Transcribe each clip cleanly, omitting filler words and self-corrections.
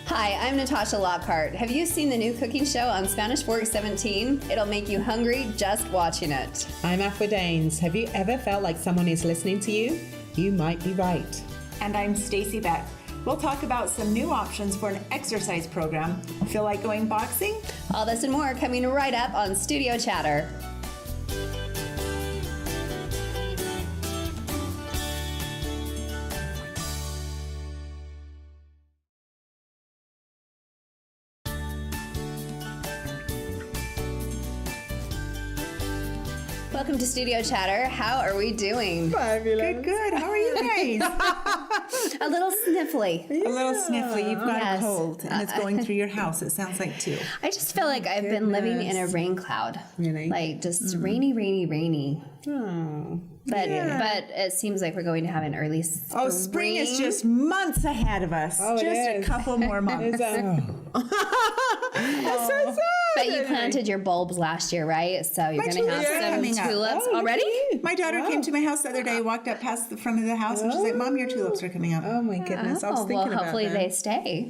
Hi, I'm Natasha Lockhart. Have you seen the new cooking show on Spanish Fork 17? It'll make you hungry just watching it. I'm Afra Daines. Have you ever felt like someone is listening to you? You might be right. And I'm Stacy Beck. We'll talk about some new options for an exercise program. Feel like going boxing? All this and more coming right up on Studio Chatter. Welcome to Studio Chatter. How are we doing? Fabulous. Good. How are you guys? A little sniffly. A little sniffly. You've got Yes. a cold, and it's going through your house. It sounds like too. I just feel like I've been living in a rain cloud. Really? Like just rainy. Oh. But it seems like we're going to have an early spring. Oh, spring is just months ahead of us. Oh, it just a is. couple more months. That's so sad. But you planted your bulbs last year, right? So you're going to have tulips are coming some up. tulips Oh, already? My daughter came to my house the other day, walked up past the front of the house, and she's like, "Mom, your tulips are coming up." Oh my goodness. I was thinking well, about hopefully that. they stay.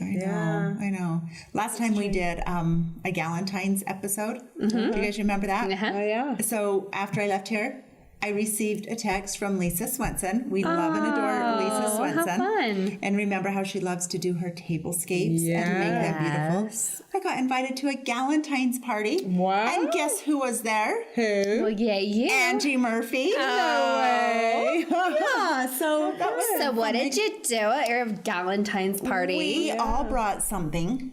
I know. Last time we did a Galentine's episode. Do you guys remember that? Uh-huh. Oh yeah. So after I left here, I received a text from Lisa Swenson. We love and adore Lisa Swenson. How fun. And remember how she loves to do her tablescapes and make them beautiful. I got invited to a Galentine's party. Wow. And guess who was there? Who? Well, yeah, you. Angie Murphy. No way. Yeah, so that was So what did you do at your Galentine's party? We all brought something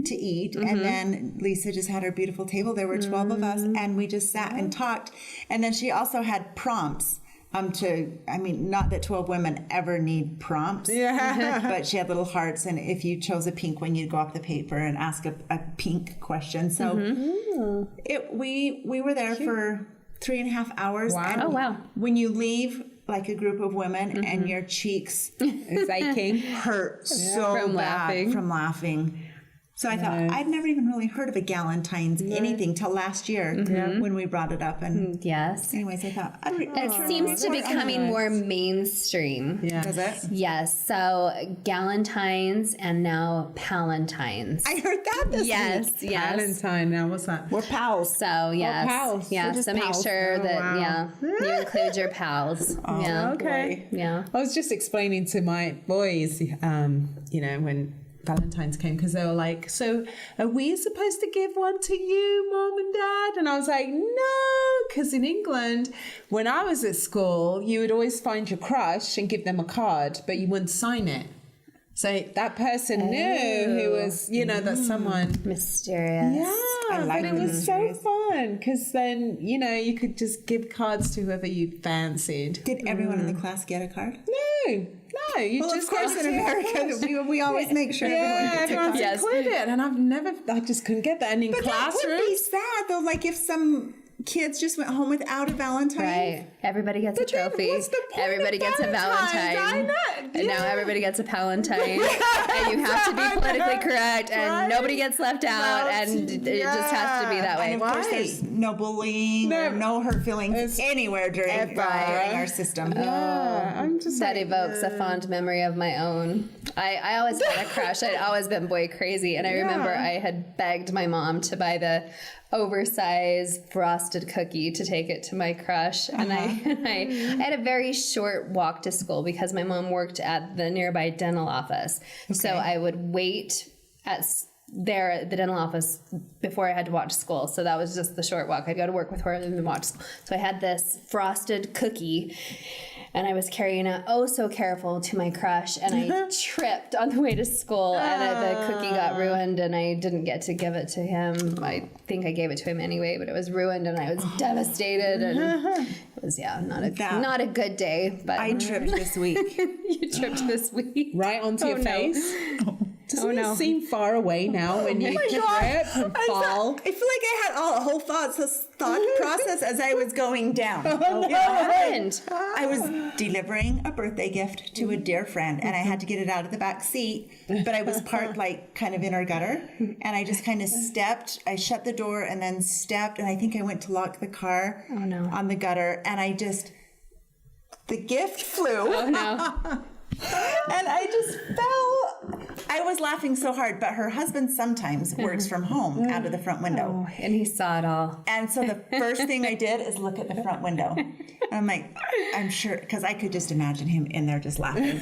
to eat, and then Lisa just had her beautiful table. There were 12 of us, and we just sat and talked. And then she also had prompts not that 12 women ever need prompts, but she had little hearts, and if you chose a pink one, you'd go off the paper and ask a pink question. So we were there for 3.5 hours. Wow. And Oh, wow. when you leave like a group of women and your cheeks It's aching. hurt so From bad laughing. from laughing. So I thought, I'd never even really heard of a Galentine's anything till last year when we brought it up. And Yes. anyways, I thought, It seems to be becoming more mainstream. Yeah. Does it? Yes. So Galentine's and now Palentine's. I heard that this week. Yes. Valentine. Now what's that? We're pals. So yes, pals. yeah. We're just So make pals. sure that wow. you include your pals. Yeah. Okay. Yeah. I was just explaining to my boys, when Valentine's came, because they were like, "So are we supposed to give one to you, Mom and Dad?" And I was like, "No," because in England, when I was at school, you would always find your crush and give them a card, but you wouldn't sign it. So that person knew who was, that someone. Mysterious. Yeah, I like but it was so mysterious. fun because then, you could just give cards to whoever you fancied. Did everyone in the class get a card? No, you Well, just of course, go in to your America, crush. we always make sure everyone Yeah, gets a everyone's card. Yes. included, and I just couldn't get that. And in But that would be classrooms, sad, though, like if some kids just went home without a Valentine. Right. Everybody gets a But then trophy. what's the point Everybody of gets a Valentine's? Valentine. I know. And now Yeah. everybody gets a Palentine. And you have to be politically correct and Right. nobody gets left out and it just has to be that way. And of course, Why? there's no bullying or no hurt feelings anywhere during our system. yeah, I'm just That like, evokes a fond memory of my own. I always had a crush. I'd always been boy crazy. And I remember I had begged my mom to buy the oversized frosted cookie to take it to my crush. And I had a very short walk to school because my mom worked at the nearby dental office. So I would wait at the dental office before I had to watch school. So that was just the short walk. I'd go to work with her and then watch school. So I had this frosted cookie and I was carrying it so careful to my crush and I tripped on the way to school and the cookie got ruined and I didn't get to give it to him. I think I gave it to him anyway, but it was ruined and I was devastated and it was not a good day. But I tripped this week. you tripped this week. right onto your no. face. Doesn't no. it seem far away now when you trip and fall? I feel like I had a whole thought process as I was going down. What happened? I was delivering a birthday gift to a dear friend, and I had to get it out of the back seat, but I was parked like kind of in our gutter, and I just kind of stepped. I shut the door and then stepped, and I think I went to lock the car on the gutter, and the gift flew. Oh no. And I just fell I was laughing so hard, but her husband sometimes works from home out of the front window. Oh, and he saw it all. And so the first thing I did is look at the front window. And I'm like, I'm sure, because I could just imagine him in there just laughing.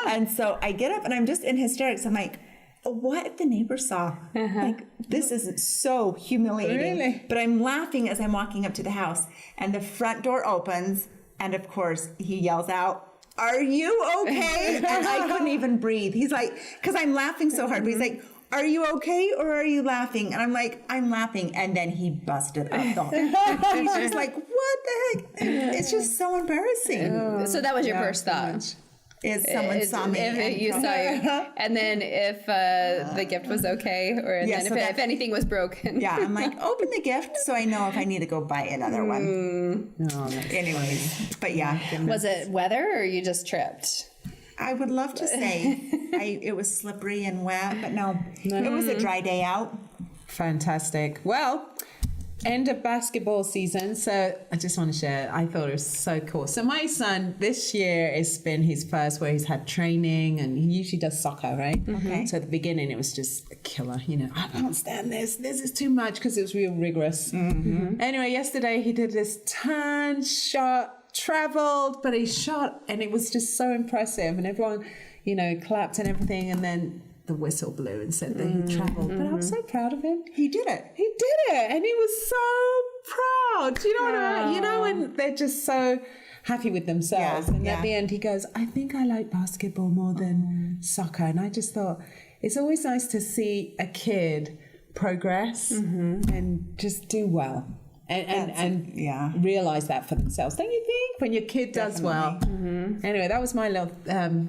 And so I get up and I'm just in hysterics. I'm like, what if the neighbor saw? Like, this is so humiliating. Really? But I'm laughing as I'm walking up to the house, and the front door opens, and of course he yells out, "Are you okay?" And I couldn't even breathe. He's like, because I'm laughing so hard, but he's like, "Are you okay or are you laughing?" And I'm like, "I'm laughing." And then he busted up. He's just like, "What the heck?" It's just so embarrassing. So that was your first thought. Is someone saw me? If you saw you, and then if the gift was okay, or Yeah, then so if anything was broken. Yeah, I'm like, open the gift so I know if I need to go buy another one. Anyways, but yeah. Was it weather or you just tripped? I would love to say it was slippery and wet, but no, it was a dry day out. Fantastic. Well, end of basketball season. So I just want to share, I thought it was so cool. So my son, this year has been his first where he's had training, and he usually does soccer, right? Okay. So at the beginning, it was just a killer. I can't stand this. This is too much, because it was real rigorous. Anyway, yesterday he did this turn, shot, traveled, but he shot, and it was just so impressive. And everyone, clapped and everything. And then the whistle blew and said that he traveled. But I'm so proud of him. He did it. He did it, and he was so proud. Do you know what I mean? You know, when they're just so happy with themselves. Yeah, And yeah. at the end, he goes, "I think I like basketball more than soccer." And I just thought, it's always nice to see a kid progress and just do well. And yeah. realize that for themselves. Don't you think? When your kid does well. Anyway, that was my little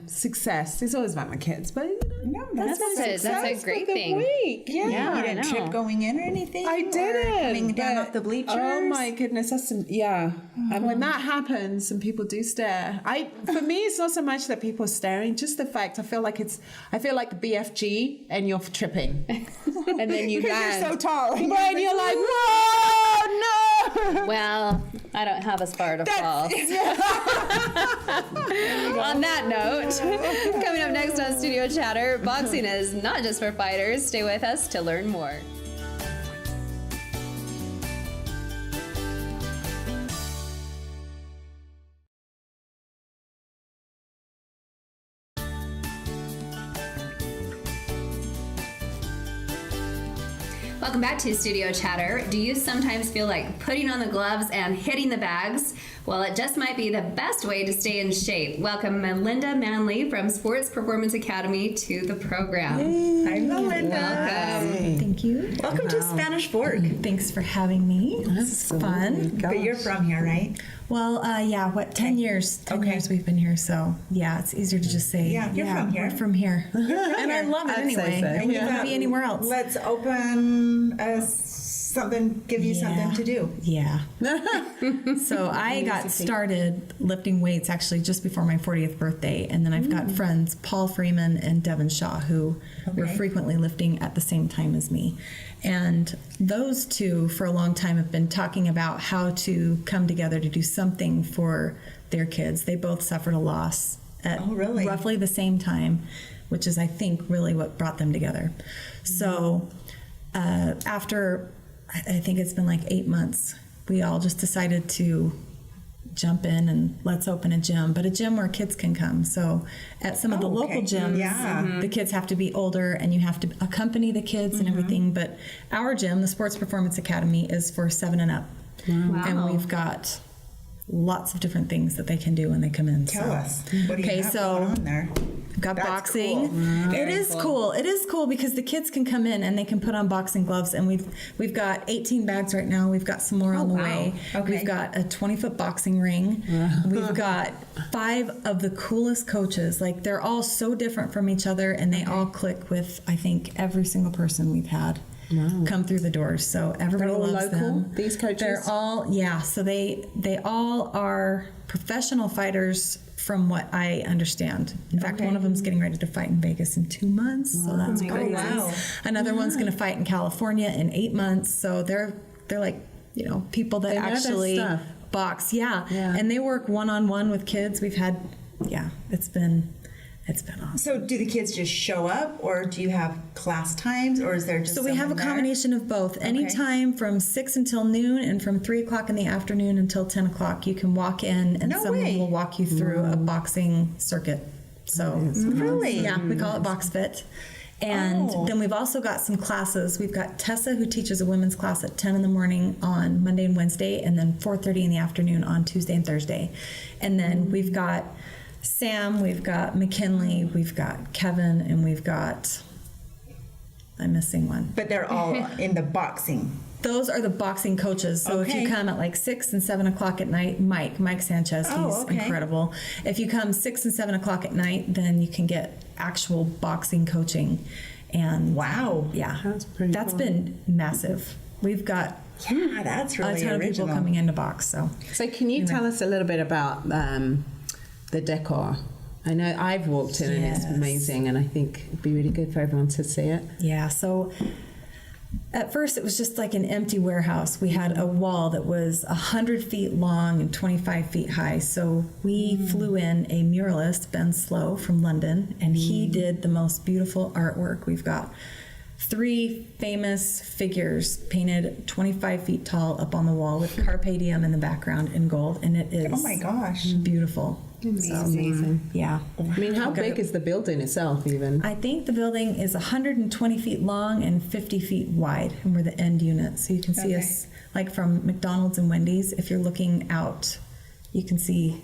success. It's always about my kids, but No, That's my a success great for the thing. week. Yeah, Yeah, you I didn't know. trip going in or anything? I Or didn't. coming down but- off the bleachers? Oh my goodness, yeah. And when that happens and people do stare, for me it's not so much that people are staring, just the fact I feel like the BFG and you're tripping, and then you Because land. you're so tall. and you're like, whoa, no. Well, I don't have a spar to fall. On that note, coming up next on Studio Chatter, boxing is not just for fighters. Stay with us to learn more. Welcome back to Studio Chatter. Do you sometimes feel like putting on the gloves and hitting the bags? Well, it just might be the best way to stay in shape. Welcome Melinda Manley from Sports Performance Academy to the program. Hi, Melinda. Welcome. Thank you. Welcome to Spanish Fork. Thanks for having me. This is fun. But you're from here, right? Well, 10 years? 10 Okay. years we've been here, so yeah, it's easier to just say, Yeah, you're from here. We're from here. And I love it I'd say anyway. so. I wouldn't be anywhere else. Let's open something, give you something to do. Yeah. So I got started lifting weights actually just before my 40th birthday. And then I've got friends, Paul Freeman and Devin Shaw, who were Okay. frequently lifting at the same time as me. And those two for a long time have been talking about how to come together to do something for their kids. They both suffered a loss at Oh, really? roughly the same time, which is, I think, really what brought them together. So after, I think it's been like 8 months, we all just decided to jump in and let's open a gym, but a gym where kids can come. So at some of the local okay. gyms, Yeah. the kids have to be older and you have to accompany the kids and everything. But our gym, the Sports Performance Academy, is for 7 and up. And we've got lots of different things that they can do when they come in. Tell so. us. What do you Okay, have so going on there? We've got That's boxing. cool. It is cool. It is cool because the kids can come in and they can put on boxing gloves. And we've got 18 bags right now. We've got some more on the way. Okay. We've got a 20-foot boxing ring. We've got 5 of the coolest coaches. Like, they're all so different from each other, and they all click with, I think, every single person we've had come through the doors. So everybody They're all loves local, them. these coaches? They're all, yeah. So they all are professional fighters from what I understand. In fact, one of them's getting ready to fight in Vegas in 2 months. So that's crazy. wow. Another one's going to fight in California in 8 months. So they're like, people that They know their actually stuff. box. Yeah. Yeah. And they work one-on-one with kids. We've had, it's been it's been awesome. So do the kids just show up, or do you have class times, or is there just So we have a someone there? combination of both. Anytime from 6 until noon, and from 3 o'clock in the afternoon until 10 o'clock, you can walk in and No someone way. will walk you through a boxing circuit. So Really? yeah, we call it Box Fit. And then we've also got some classes. We've got Tessa, who teaches a women's class at 10 in the morning on Monday and Wednesday, and then 4:30 in the afternoon on Tuesday and Thursday. And then we've got Sam, we've got McKinley, we've got Kevin, and we've got, I'm missing one. But they're all in the boxing. Those are the boxing coaches. So if Okay. you come at like 6 and 7 o'clock at night, Mike Sanchez, he's Oh, okay. incredible. If you come 6 and 7 o'clock at night, then you can get actual boxing coaching. And Wow. yeah, That's pretty that's cool. been massive. We've got Yeah, that's really a ton of original. people coming in to box. So So can you tell us a little bit about the decor? I know I've walked in and it's Yes. amazing, and I think it'd be really good for everyone to see it. yeah, so at first it was just like an empty warehouse. We had a wall that was 100 feet long and 25 feet high. So we flew in a muralist, Ben Slow from London, and he did the most beautiful artwork. We've got 3 famous figures painted 25 feet tall up on the wall with Carpe Diem in the background in gold, and it is Oh my gosh. beautiful. Amazing. Yeah. I mean, how big is the building itself even? I think the building is 120 feet long and 50 feet wide, and we're the end unit. So you can see us like from McDonald's and Wendy's. If you're looking out, you can see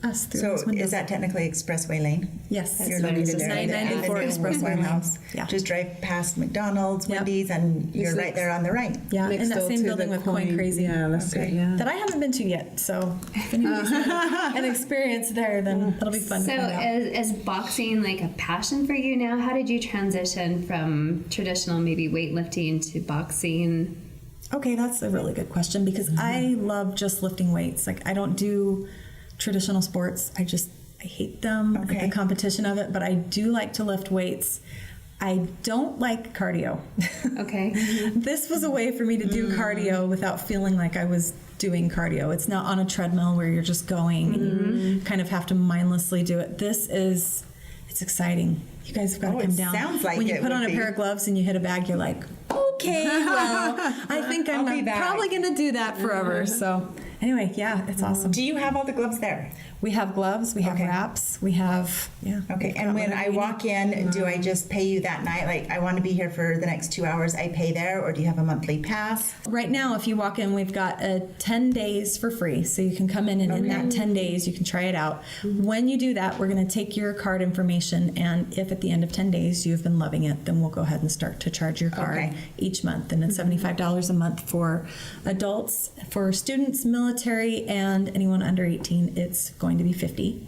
us through So those windows. is that technically Expressway Lane? Yes. You're located there. 994 And the Expressway Lane. warehouse. Yeah. Just drive past McDonald's, Yep. Wendy's, and you're This right there on the right. Yeah, Next in that door same to building the with Coin Crazy. Yeah, that's Okay. it. Yeah. That I haven't been to yet. So if anybody's had an experience there, then it'll be fun So to find out. is boxing like a passion for you now? How did you transition from traditional maybe weightlifting to boxing? Okay, that's a really good question because I love just lifting weights. Like I don't do traditional sports. I hate them, like Okay. the competition of it, but I do like to lift weights. I don't like cardio. Okay. This was a way for me to do cardio without feeling like I was doing cardio. It's not on a treadmill where you're just going and you kind of have to mindlessly do it. It's exciting. You guys have got to Oh, come it down. sounds like when you it put would on a be. pair of gloves and you hit a bag, you're like, okay, well, I think I'll be I'm back. probably going to do that forever. So anyway, yeah, it's awesome. Do you have all the gloves there? We have gloves, we have Okay. wraps, we have, yeah. Okay, we've and got when whatever I you need. walk in, do I just pay you that night? Like, I want to be here for the next 2 hours, I pay there, or do you have a monthly pass? Right now, if you walk in, we've got 10 days for free. So you can come in and in that 10 days, you can try it out. When you do that, we're going to take your card information. And if at the end of 10 days you've been loving it, then we'll go ahead and start to charge your card Okay. each month. And it's $75 a month for adults. For students, military, and anyone under 18, it's going to be $50.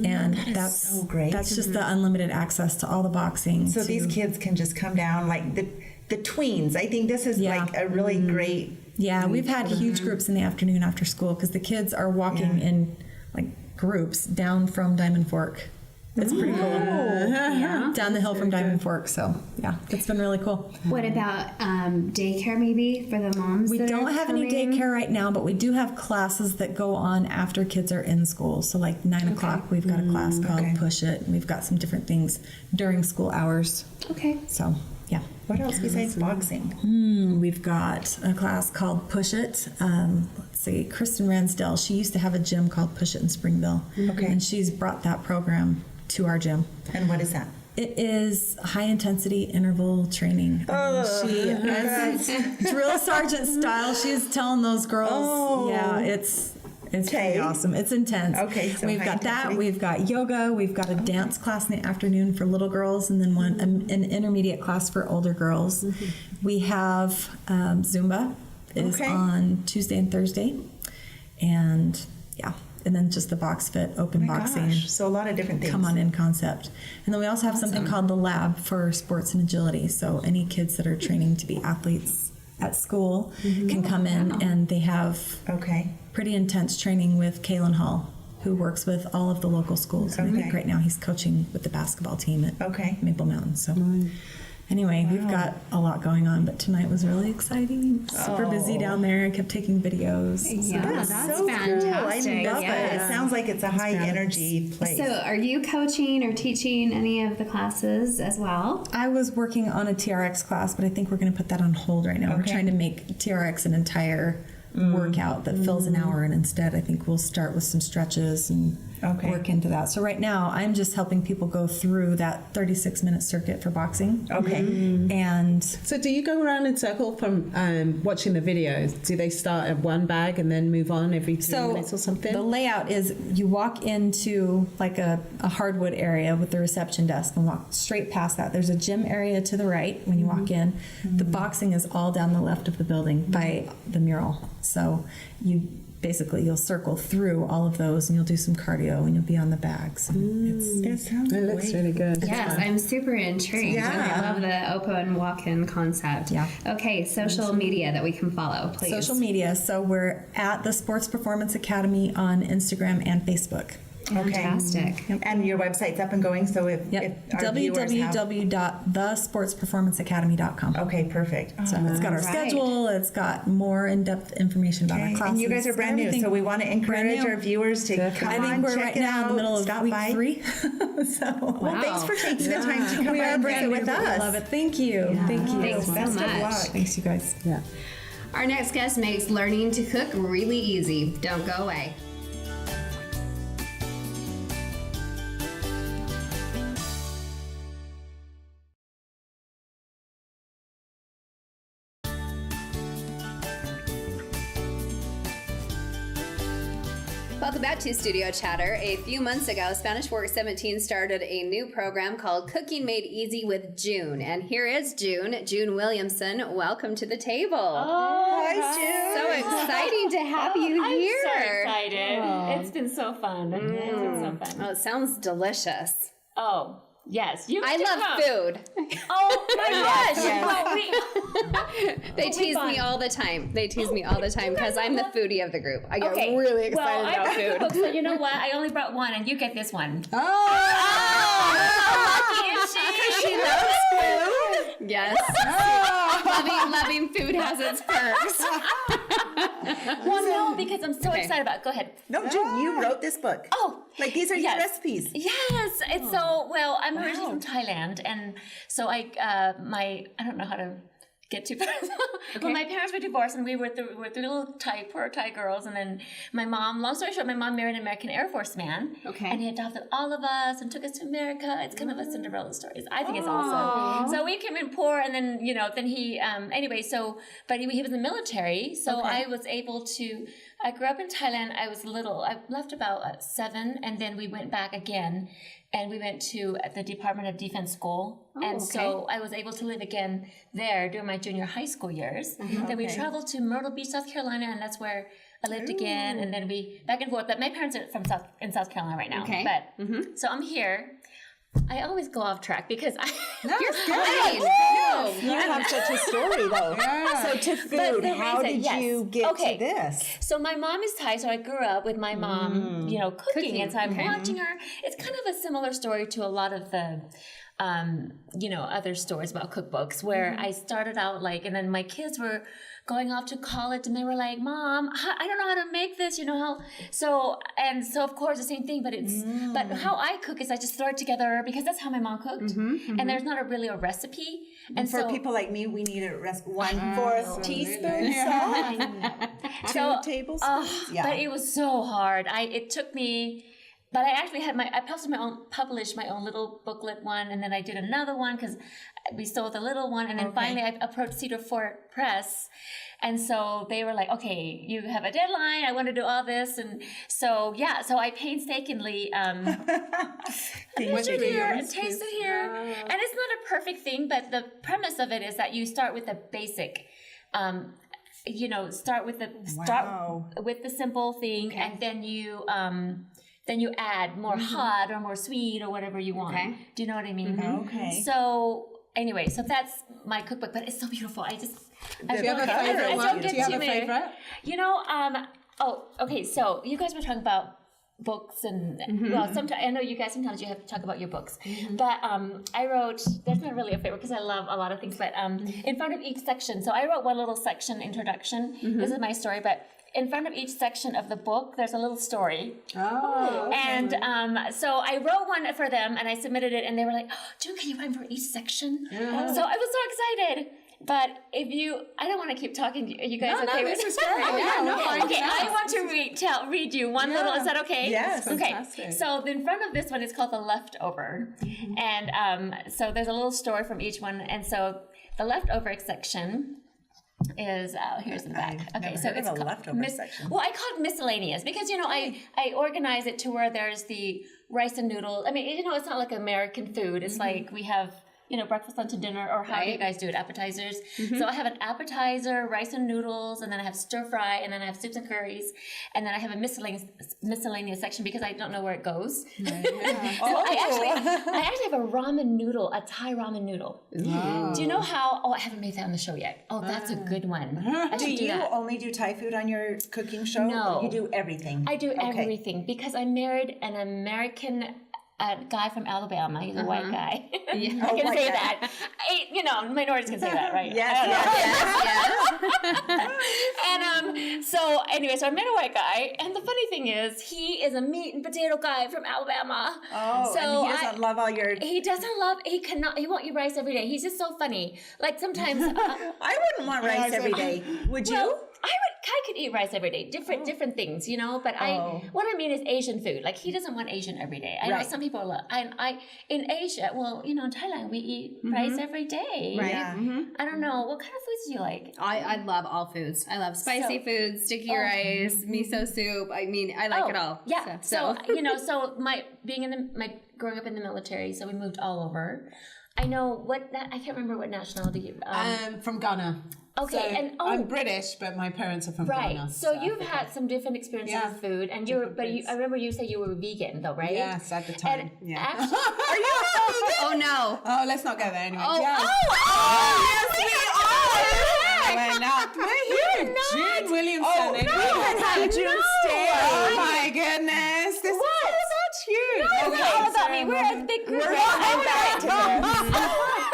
And that's so great. That's just the unlimited access to all the boxing. So to- these kids can just come down, like the tweens. I think this is Yeah. like a really great. Yeah, we've had huge groups in the afternoon after school because the kids are walking in like groups down from Diamond Fork. It's pretty cool. Yeah. Down the hill from Diamond Fork. So yeah, it's been really cool. What about daycare maybe for the moms? We that don't are have any coming? daycare right now, but we do have classes that go on after kids are in school. So like 9 o'clock, we've got a class called okay. Push It. And we've got some different things during school hours. Okay. So yeah. What else besides boxing? We've got a class called Push It. Let's see, Kristen Ransdell, she used to have a gym called Push It in Springville. Okay. And she's brought that program to our gym. And what is that? It is high intensity interval training. She is drill sergeant style. She's telling those girls, yeah, it's Okay. pretty awesome. It's intense. Okay, so we've high got that. intensity. We've got yoga. We've got a dance class in the afternoon for little girls, and then an intermediate class for older girls. We have Zumba is Okay. on Tuesday and Thursday, and yeah, and then just the Box Fit open My boxing. gosh, so a lot of different things. Come on in concept. And then we also have something called the Lab for sports and agility. So any kids that are training to be athletes at school can come in, and they have Okay. pretty intense training with Kalen Hall, who works with all of the local schools. And I think Okay. right now he's coaching with the basketball team at Okay. Maple Mountain. So anyway, we've got a lot going on, but tonight was really exciting. Super busy down there. I kept taking videos. Yeah, that's so fantastic. Cool. I love Yes. it. It sounds like it's a high energy place. So, are you coaching or teaching any of the classes as well? I was working on a TRX class, but I think we're going to put that on hold right now. We're trying to make TRX an entire workout that fills an hour, and instead I think we'll start with some stretches and work into that. So right now I'm just helping people go through that 36-minute circuit for boxing. And So do you go around in circle from watching the videos? Do they start at one bag and then move on every 2 minutes or something? the layout is you walk into like a hardwood area with the reception desk and walk straight past that. There's a gym area to the right when you walk in. The boxing is all down the left of the building by the mural. So you'll circle through all of those and you'll do some cardio and you'll be on the bags. It looks really good. Yes, I'm super intrigued. Yeah. I love the open walk-in concept. Yeah. Okay, social media that we can follow, please. Social media. So we're at the Sports Performance Academy on Instagram and Facebook. Fantastic. And your website's up and going, so if our viewers have... www.thesportsperformanceacademy.com. Okay, perfect. So it's got our schedule, it's got more in-depth information about our classes. And you guys are brand new, so we want to encourage our viewers to come I think on, we're check right it now out, in the middle of stop week by. 3. Well, thanks for taking the time to come and visit with us. I love it. Thank you. Thank you. Thanks so Best of much. luck. Thanks, you guys. Yeah. Our next guest makes learning to cook really easy. Don't go away. Welcome back to Studio Chatter. A few months ago, Spanish Works 17 started a new program called Cooking Made Easy with June. And here is June. June Williamson, welcome to the table. Hi, June. So exciting to have you here. I'm so excited. It's been so fun. It's been so fun. Oh, it sounds delicious. Oh, yes. You I have to love come. food. Oh my gosh. Yes. Well, They tease fun. me all the time. They tease me all the time because I'm the foodie of the group. I get okay. really excited I about brought the food. book, so you know what? I only brought one, and you get this one. Oh, She loves food. Yes. Loving food has its perks. Well, no, because I'm so excited about it. Go ahead. No, June, you wrote this book. Oh, Like, these are your recipes. Yes, it's I'm originally from Thailand, and so I don't know how to get too far. Well, my parents were divorced, and we were three little poor Thai girls, and then my mom, long story short, my mom married an American Air Force man, and he adopted all of us and took us to America. It's kind of a Cinderella story. I think it's awesome. So we came in poor, and then, then he, but he was in the military, so I was able to, I grew up in Thailand. I was little. I left about 7, and then we went back again, and we went to the Department of Defense School. So I was able to live again there during my junior high school years. Then we traveled to Myrtle Beach, South Carolina, and that's where I lived again. And then we back and forth. But my parents are from South Carolina right now. Okay. But so I'm here. I always go off track because You're fine. You have such a story, though. So to food, the how reason- did you get to this? So my mom is Thai, so I grew up with my mom, cooking, and so I'm watching her. It's kind of a similar story to a lot of the, other stories about cookbooks where I started out and then my kids were going off to college, and they were like, "Mom, I don't know how to make this. You know how?" So of course the same thing, but but how I cook is I just throw it together because that's how my mom cooked, and there's not really a recipe. And For so, people like me, we need a 1/4 teaspoon salt, 2 tablespoons. But it was so hard. It took me. But I actually had I published my own little booklet one, and then I did another one because we sold the little one, and then finally I approached Cedar Fort Press, and so they were like, "Okay, you have a deadline. I want to do all this," and so I painstakingly tasted here, and it's not a perfect thing, but the premise of it is that you start with the basic. Start with the simple thing, and then you add more hot or more sweet or whatever you want. Okay. Do you know what I mean? Okay. So anyway, so that's my cookbook, but it's so beautiful. Do you have a favorite one? Do you have a favorite? Okay, so you guys were talking about books and well, sometimes I know you guys sometimes you have to talk about your books, but I wrote. There's not really a favorite because I love a lot of things, but in front of each section. So I wrote one little section introduction. This is my story, but in front of each section of the book, there's a little story. Oh, okay. And so I wrote one for them and I submitted it and they were like, oh, June, can you write for each section? So I was so excited. But I don't want to keep talking. Are you guys okay with this? Okay, I want to read you one little, is that okay? Yes. Okay, Fantastic. so in front of this one, it's called The Leftover. And so there's a little story from each one. And so the leftover section is here's the back. Okay, so it's a called leftover section. Well, I call it miscellaneous because I organize it to where there's the rice and noodles. I mean, it's not like American food. It's like we have breakfast, lunch, and dinner, or how do you guys do it? Appetizers. So I have an appetizer, rice and noodles, and then I have stir fry, and then I have soups and curries, and then I have a miscellaneous section because I don't know where it goes. I actually have a ramen noodle, a Thai ramen noodle. Do you know how? Oh, I haven't made that on the show yet. Oh, that's a good one. I should do that. only do Thai food on your cooking show? No. Or you do everything? I do everything because I married an American guy from Alabama. He's a white guy. I can say that. Minorities can say that, right? And so anyway, so I met a white guy, and the funny thing is, he is a meat and potato guy from Alabama. Oh, so and he doesn't love all your... He doesn't love. He won't eat rice every day. He's just so funny. Like sometimes. I wouldn't want rice every day. Would you? Well, I could eat rice every day, different things, but what I mean is Asian food. Like he doesn't want Asian every day. I know some people love, in Asia, in Thailand we eat rice every day. Right. Yeah. I don't know, what kind of foods do you like? I love all foods. I love spicy foods, sticky rice, miso soup. I mean, I like it all. Yeah. So growing up in the military, so we moved all over. I know I can't remember what nationality. From Ghana. Okay, So and I'm British, but my parents are from Ghana. right. So you've had some different experiences with food, and I remember you said you were vegan, though, right? Yes, at the time. And Yeah. actually, Oh no. Oh, let's not go there anyway. Oh, yes. yes, we are. We're not. We're here. June Williamson. Oh, and no. we Had had June no. stay. Oh my goodness. This is all about you. It's not all about me. We're a big group.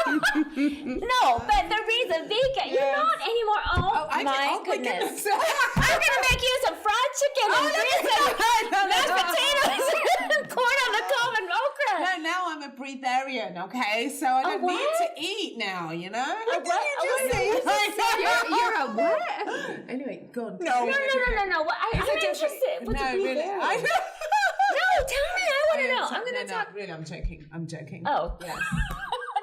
No, but the reason vegan, you're not anymore. Oh, my goodness. I'm gonna make you some fried chicken and grits and mashed potatoes and corn on the cob and okra. No, now I'm a breatharian, okay? So I don't need to eat now, What did you say? You're a what? Anyway, go on. No. No. I'm interested. What's No, a really. breatharian? No, tell me. I want to know. I'm gonna talk. Really, I'm joking. I'm joking. Oh. Yes.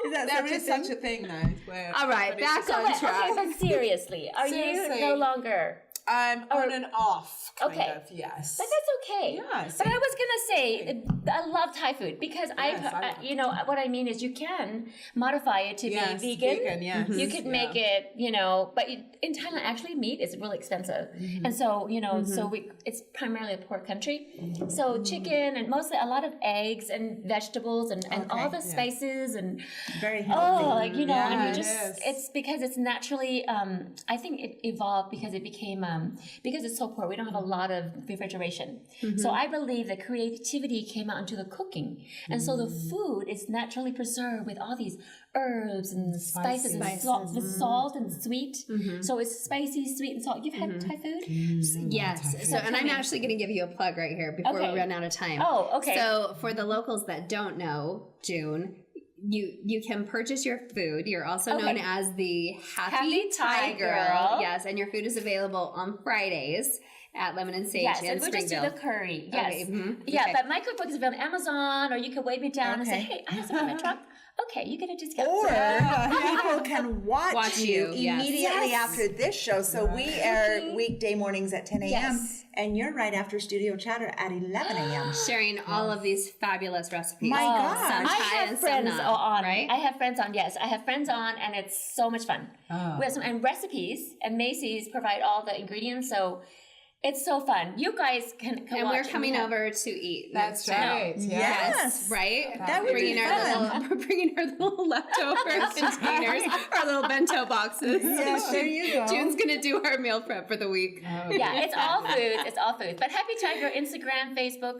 Is that There is such a thing, though. Where All right, everybody's back just on like, track. Okay, but seriously, are you Seriously. no longer? I'm on and off, kind Okay. of, yes. But that's okay. Yeah, But I was gonna say I love Thai food because Yes, what I mean is you can modify it to Yes, be vegan. vegan, yes. You could make it, but in Thailand actually meat is really expensive, and so it's primarily a poor country. So chicken and mostly a lot of eggs and vegetables and all the spices and Very healthy. and Yeah, you it is. it's because it's naturally. I think it evolved because it became because it's so poor. We don't have a lot of refrigeration, so I believe that creativity came out into the cooking, and so the food is naturally preserved with all these herbs and spices and salt, with salt and sweet. So it's spicy, sweet, and salt. You've had Thai food? Yes. So, and I'm actually going to give you a plug right here before Okay. we run out of time. Oh, okay. So, for the locals that don't know, June, you can purchase your food. You're also known as the Happy Thai Girl. Yes, and your food is available on Fridays at Lemon and Sage Yes, in and we'll just do Springville. the curry. Yes. Okay, Yeah, okay. but my cookbook is available on Amazon, or you could wave me down and say, hey, I have some in my truck. Okay, you get a discount. Or people can watch you yes. immediately Yes. after this show. So we air weekday mornings at 10 a.m. Yes. And you're right after Studio Chatter at 11 a.m. Sharing all of these fabulous recipes. My gosh. Some I Thai have and some friends not, on. right? I have friends on. Yes, I have friends on, and it's so much fun. We have some and recipes, and Macy's provide all the ingredients. So It's so fun. You guys can come And watch we're coming we have- over to eat. That's next time. right. Yes. Right? That would bringing be our fun. little, bringing our little leftover containers, our little bento boxes. Yes, there you go. June's gonna do our meal prep for the week. Yeah, it's all food. It's all food. But Happy Tiger, Instagram, Facebook,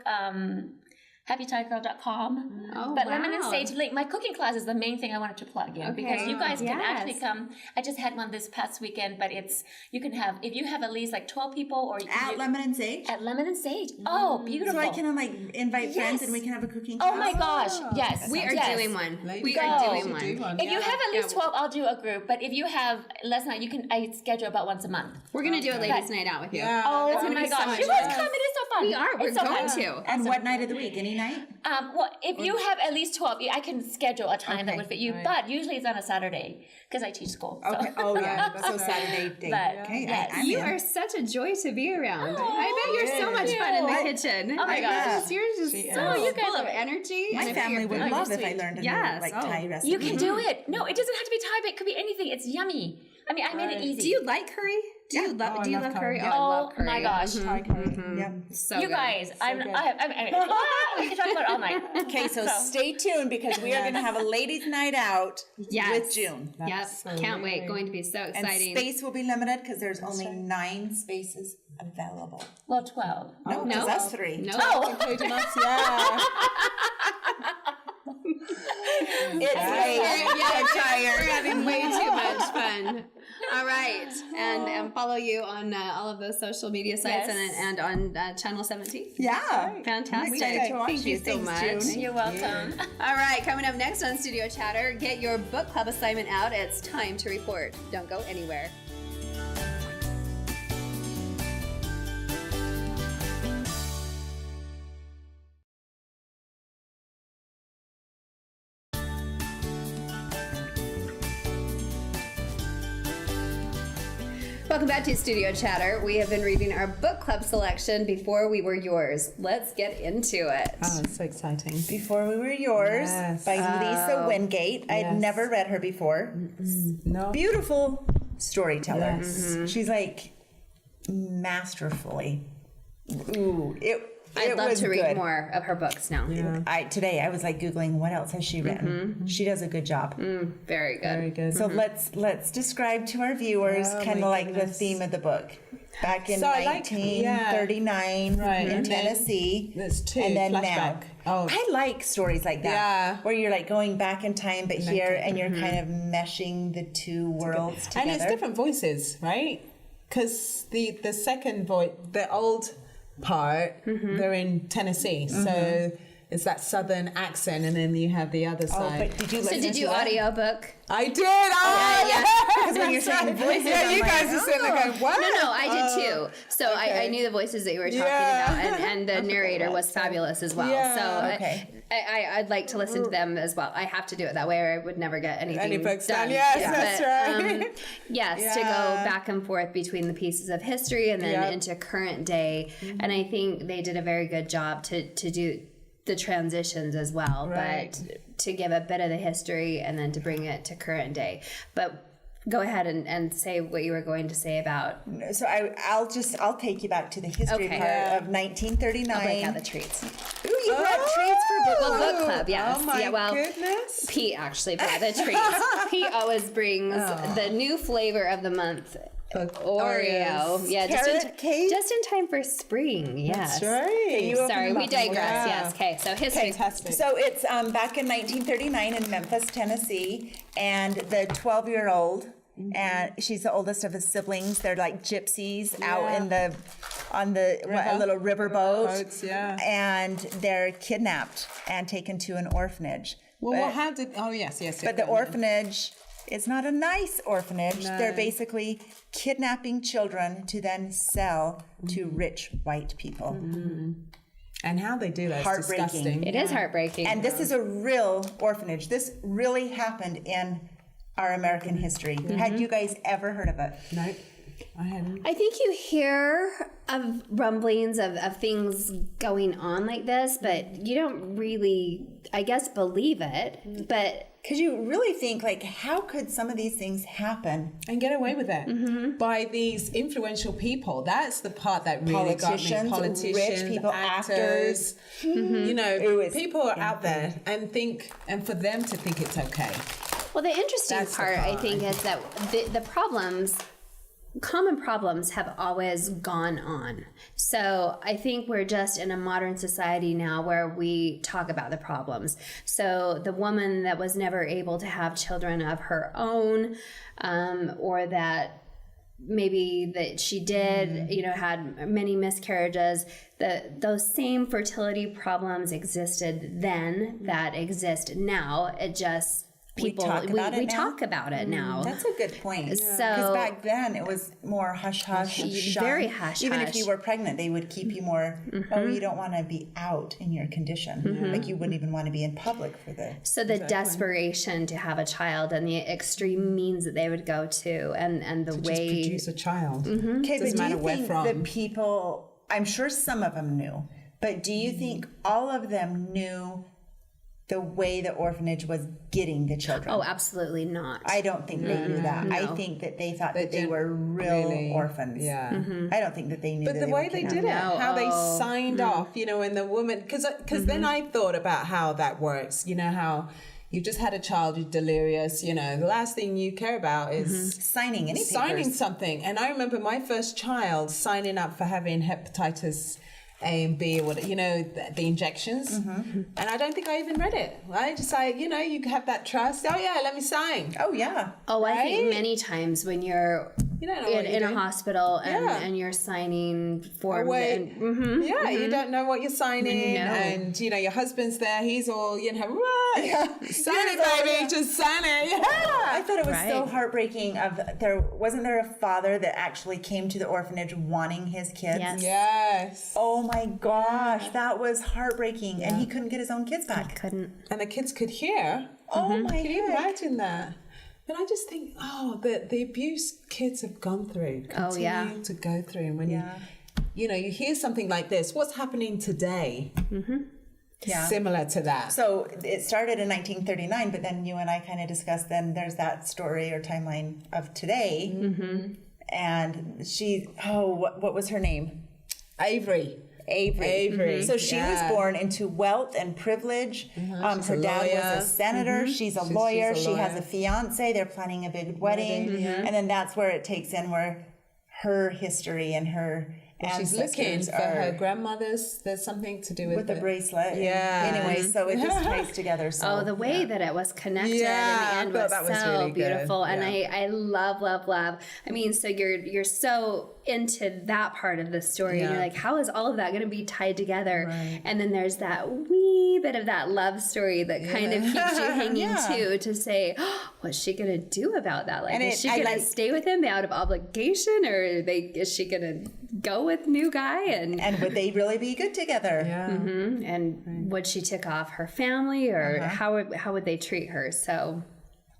happytigergirl.com. Oh, But wow. Lemon and Sage link. My cooking class is the main thing I wanted to plug in because you guys can Yes. actually come. I just had one this past weekend, but you can have, if you have at least like 12 people or you At Lemon and Sage. at Lemon and Sage. Oh, beautiful. So I can like invite friends Yes. and we can have a cooking Oh class. my gosh. Yes. We are yes. doing one. We Go. are doing Do one. one. If you yeah. have at least 12, I'll do a group. But if you have less than that, I schedule about once a month. We're gonna do a ladies' night out with you. Yeah. Oh, gonna my be so gosh. much You guys fun. come. It is so fun. We are. We're It's so going fun. to. And what night of the week? Any night? Well, if you have at least 12, I can schedule a time that Okay. would fit you. But usually it's on a Saturday because I teach school. So. Okay. Oh yeah. That's So right. Saturday day. But, Okay. yes. I'm You in. are such a joy to be around. I bet you're so much fun in the kitchen. Oh my gosh. You're just so you guys full of are- energy. My and family would you're love if I sweet. learned a Yes. new like Oh. Thai recipe. You can do it. No, it doesn't have to be Thai, but it could be anything. It's yummy. I mean, I made it easy. Do you like curry? Do you love? I do you love love curry? curry. Oh, I Oh love curry. my gosh. Thai curry. Yep. So You good. guys, I mean, we can talk about it all night. Okay, so stay tuned because we are going to have a ladies' night out Yes. with June. Yep. so Can't wait. great. Going to be so And exciting. space will be limited because there's only 9 spaces available. Well, 12. No, no. because that's 3. No. Including us, yeah. It's late. I'm We're tired. having way too much fun. All right, and follow you on all of those social media sites Yes. and on Channel 17. Yeah. Fantastic. excited to watch Thank you these so things, much. June. You're welcome. All right, coming up next on Studio Chatter, get your book club assignment out. It's time to report. Don't go anywhere. Welcome back to Studio Chatter. We have been reading our book club selection, Before We Were Yours. Let's get into it. Oh, it's so exciting. Before We Were Yours Yes. by Lisa Wingate. I'd Yes. never read her before. No. Beautiful storyteller. Yes. She's like masterfully. Ooh, I'd love was to read good. more of her books now. Today I was like Googling what else has she written. She does a good job. Very good. Very good. So let's describe to our viewers Oh, kind of my like the goodness. theme of the book. Back in So I like- 1939 Right, in and then Tennessee. there's 2 and then flashback. now. Oh. I like stories like that. Yeah. Where you're like going back in time, but here and you're kind of meshing the 2 worlds together. And it's different voices, right? Because the second voice, the old part, they're in Tennessee, so it's that southern accent, and then you have the other Oh, side. but did you So listen did you to that? audiobook? I did. Oh, yeah. Because when you're saying voices, yeah, I'm you like, guys are sitting there going, "What?" No, I did too. So I knew the voices that you were talking Yeah. about, and the narrator was fabulous as well. Yeah. So Okay. I'd like to listen to them as well. I have to do it that way, or I would never get anything Any books done. done. Yes, Yeah. that's But, right. yes, to go Yeah. back and forth between the pieces of history and then Yep. into current day, and I think they did a very good job to do the transitions as well, Right. but to give a bit of the history and then to bring it to current day. But go ahead and say what you were going to say about. So I'll take you back to the history Okay. part of 1939. I'll break out the treats. Ooh, you brought treats for book Well, club. book club, yes. Oh my yeah, well, goodness. Pete actually brought the treats. Pete always brings the new flavor of the month. Oreo. Oreos. Yeah, Carrot cake? just in time for spring. Yes. That's right. You open Sorry, them we up and digress. Yeah. Yes. Okay. So history. Fantastic. So it's back in 1939 in Memphis, Tennessee, and the 12-year-old, and she's the oldest of his siblings. They're like gypsies out in on the a little riverboat, Boats, yeah. and they're kidnapped and taken to an orphanage. Well, but, how did? Oh, yes. but the orphanage is not a nice orphanage. They're basically kidnapping children to then sell to rich white people. And how they do that is Heartbreaking. disgusting. It is heartbreaking. And this is a real orphanage. This really happened in our American history. Had you guys ever heard of it? No. I think you hear of rumblings of things going on like this, but you don't really, I guess, believe it. But Because you really think, like, how could some of these things happen? And get away with it by these influential people. That's the part that really got me. Politicians, rich people, actors. You know, was people are out there and for them to think it's okay. well, the interesting That's the part, I part, think, is that the problems, common problems, have always gone on. So I think we're just in a modern society now where we talk about the problems. So the woman that was never able to have children of her own, or that maybe that she did, you know, had many miscarriages, those same fertility problems existed then that exist now. It just people we talk about it now. That's a good point. So- Because back then it was more hush hush, Very hush Even hush. if you were pregnant, they would keep you more. Oh, you don't want to be out in your condition. Like you wouldn't even want to be in public for the. So the desperation to have a child and the extreme means that they would go to, and the Just way produce a child. Okay, but Doesn't do matter you where think from. the people? I'm sure some of them knew, but do you think all of them knew the way the orphanage was getting the children? oh, absolutely not. I don't think they knew that. I think that they thought that they were real orphans. Yeah. I don't think that they knew. But that the they way were they kidnapped. did it, how they Oh. signed off, you know, and the woman, because then I thought about how that works. You know, how you just had a child, you're delirious. You know, the last thing you care about is signing any signing papers. something. And I remember my first child signing up for having hepatitis A and B, or what, you know, the injections. And I don't think I even read it. I just like, you know, you have that trust. Oh yeah, let me sign. Oh yeah. Oh, I think Right? many times when you're You don't know what you're in a doing. hospital and, Yeah. and you're signing forms. Wait. And, Yeah, you don't know what you're signing, No. and you know your husband's there. He's all, you know, right, sign it, baby, just sign it. Yeah. I thought it was so Right. heartbreaking. Wasn't there a father that actually came to the orphanage wanting his kids? Yes. Yes, Oh my gosh, that was heartbreaking, and he couldn't get his own kids back. couldn't. and the kids could hear. Oh my Can you heck. imagine that? But I just think, the abuse kids have gone through, Oh, yeah. continue to go through, and when Yeah. you know, you hear something like this, what's happening today? Yeah. Similar to that. So it started in 1939, but then you and I kind of discussed. Then there's that story or timeline of today, and what was her name? Avery. Avery, So she was yeah. born into wealth and privilege. She's Her a dad lawyer. was a senator. She's a She's lawyer. a She has lawyer. a fiance. They're planning a big wedding, and then that's where it takes in where her history and her She's looking ancestors for her are grandmother's. There's something to do with the it. bracelet. Yeah. Anyway, so it just ties together. So Oh, the way that it was connected Yeah, in the I end thought was that was so really good. beautiful, and Yeah. I love. I mean, so you're so into that part of the story, and Yeah. you're like, how is all of that going to be tied together? And then there's that wee bit of that love story that kind of keeps you hanging Yeah. to say, oh, what's she going to do about that? Like, And is she I going to like- stay with him out of obligation, or is she going to go with new guy? and would they really be good together? Yeah. And would she tick off her family, or how would they treat her? So.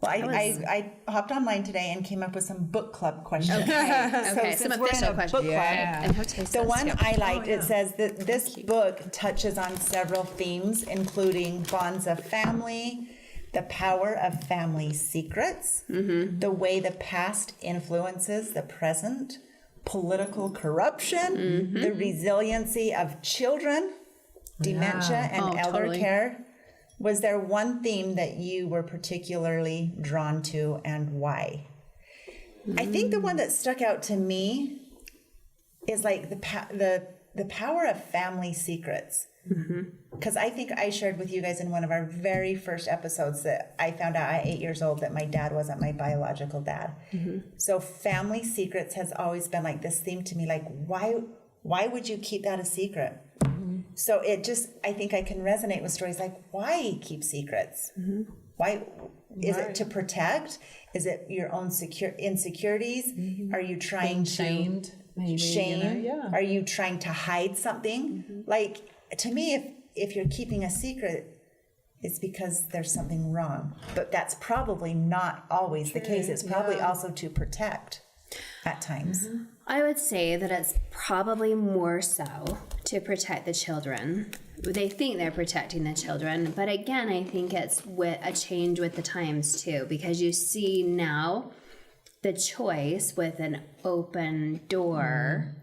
Well, I hopped online today and came up with some book club questions. Okay, since some we're in official a questions. book club, Yeah. And Jose the says one too. I liked, it says that this book touches on several themes, including bonds of family, the power of family secrets, the way the past influences the present, political corruption, the resiliency of children, dementia, and Oh, elder totally. care. Was there one theme that you were particularly drawn to, and why? I think the one that stuck out to me is like the power of family secrets. Because I think I shared with you guys in one of our very first episodes that I found out at 8 years old that my dad wasn't my biological dad. So family secrets has always been like this theme to me. Like, why would you keep that a secret? So it just, I think I can resonate with stories like, why keep secrets? Why is it to protect? Is it your own insecurities? Are you trying to shamed, maybe, shame? you know, yeah. Are you trying to hide something? Like, to me, if you're keeping a secret, it's because there's something wrong. But that's probably not always the case. It's probably also to protect. at times. I would say that it's probably more so to protect the children. They think they're protecting the children, but again, I think it's with a change with the times too, because you see now the choice with an open door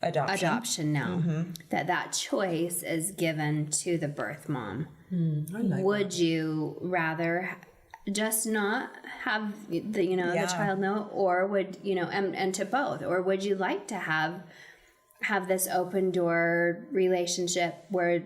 adoption now, that choice is given to the birth mom. Would you rather just not have the the child know, or would and to both, or would you like to have this open door relationship where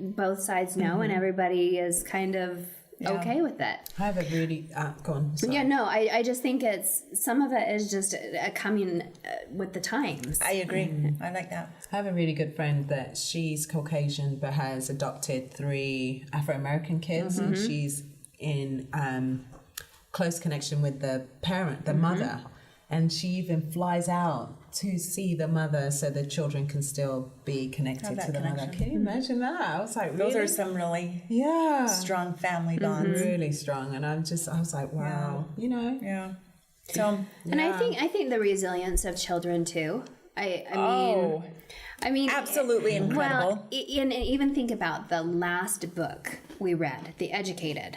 both sides know and everybody is kind of okay with it? I have a really go on. Sorry. Yeah, no, I just think it's some of it is just coming with the times. I agree. I like that. I have a really good friend that she's Caucasian but has adopted 3 Afro-American kids, and she's in close connection with the parent, the mother, and she even flies out to see the mother so the children can still be connected to the mother. Can you imagine that? I was like, really? Those are some really strong family bonds. Really strong, and I was like, wow, Yeah. So, And I think the resilience of children too. I mean, absolutely incredible. Well, and even think about the last book we read, The Educated.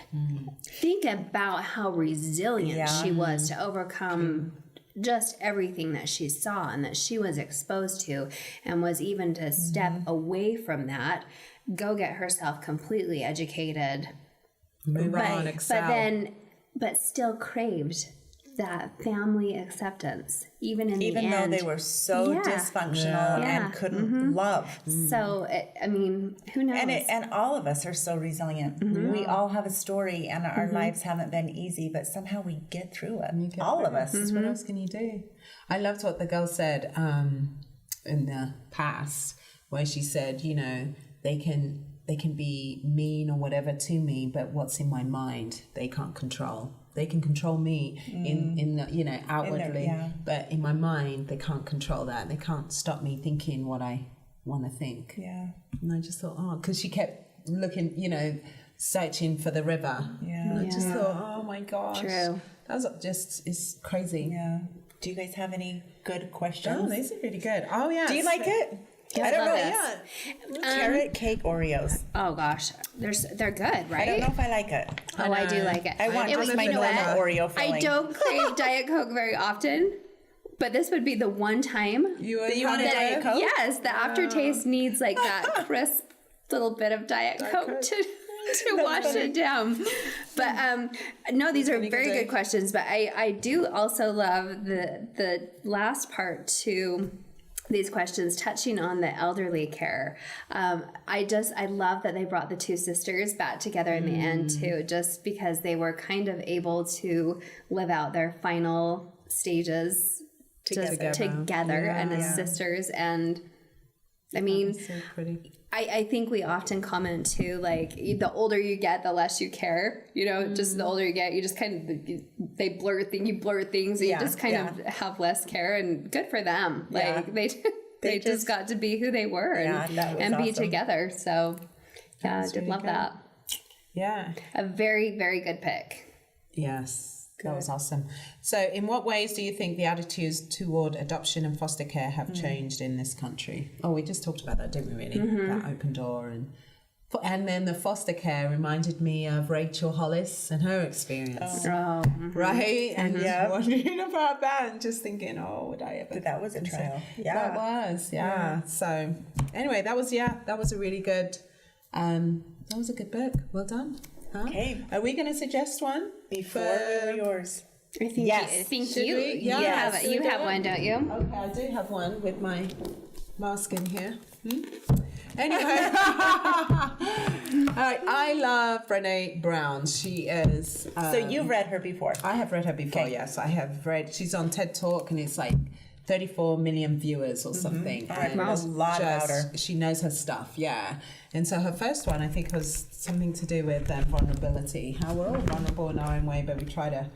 Think about how resilient she was to overcome just everything that she saw and that she was exposed to, and was even to step away from that, go get herself completely educated, move on, excel. But still craved that family acceptance, even in the end. Even though they were so dysfunctional and couldn't love. So, who knows? And all of us are so resilient. We all have a story, and our lives haven't been easy, but somehow we get through it. All of us. What else can you do? I loved what the girl said in the past, where she said, they can be mean or whatever to me, but what's in my mind, they can't control. They can control me in the, outwardly, but in my mind, they can't control that. They can't stop me thinking what I want to think. Yeah. And I just thought, because she kept looking, searching for the river. Yeah. And I just thought, oh my gosh. True. That's it's crazy. Yeah. Do you guys have any good questions? Oh, these are really good. Oh, yeah. Do you like it? Yeah, I don't love know. this. Carrot cake Oreos. Oh gosh, they're good, right? I don't know if I like it. Oh, I do like it. I want just my you know normal what? Oreo filling. I don't crave Diet Coke very often, but this would be the one time You want a Diet Coke? Yes, the aftertaste needs like that crisp little bit of Diet Coke to wash it down. But no, these are very good questions. But I do also love the last part to these questions, touching on the elderly care. I love that they brought the 2 sisters back together in the end too, just because they were kind of able to live out their final stages together and as sisters. And I mean, so pretty. I think we often comment too, like the older you get, the less you care. Just the older you get, you just kind of you blur things, and you just kind of have less care. And good for them. Like they just got to be who they were and be together. So I did love that. Yeah. A very, very good pick. Yes. That was awesome. So in what ways do you think the attitudes toward adoption and foster care have changed in this country? Oh, we just talked about that, didn't we, really? That open door. And then the foster care reminded me of Rachel Hollis and her experience. Right? And wondering about that and just thinking, would I ever... That was a trial. Yeah. That was, yeah. So anyway, that was a really good... that was a good book. Well done. Huh? Okay. Are we going to suggest one? Before yours. I think we? you have one, don't you? Okay, I do have one with my mask in here. Anyway, I love Brené Brown. She is... so you've read her before? I have read her before, yes. I have read... She's on TED Talk, and it's like 34 million viewers or something. And a lot louder. She knows her stuff, yeah. And so her first one, I think, was something to do with vulnerability. How we're all vulnerable in our own way, but we try to,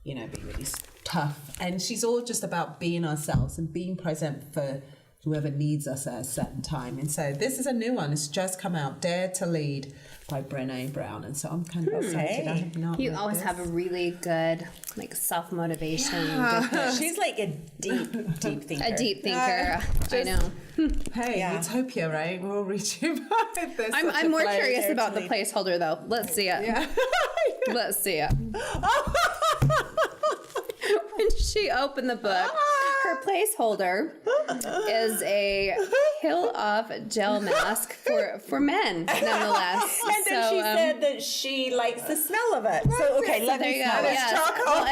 be really tough. And she's all just about being ourselves and being present for whoever needs us at a certain time. And so this is a new one. It's just come out, Dare to Lead by Brené Brown. And so I'm kind of excited. I have not You read always this. have a really good like self-motivation. She's like a deep thinker. A deep thinker. I know. Hey, Yeah. Utopia, right? We'll reach you. I'm more curious about the placeholder though. Let's see it. Yeah. Let's see it. When she opened the book, her placeholder is a peel-off gel mask for men, nonetheless. And then she said that she likes the smell of it. So, okay, let there me you go. smell it. Yes. Well,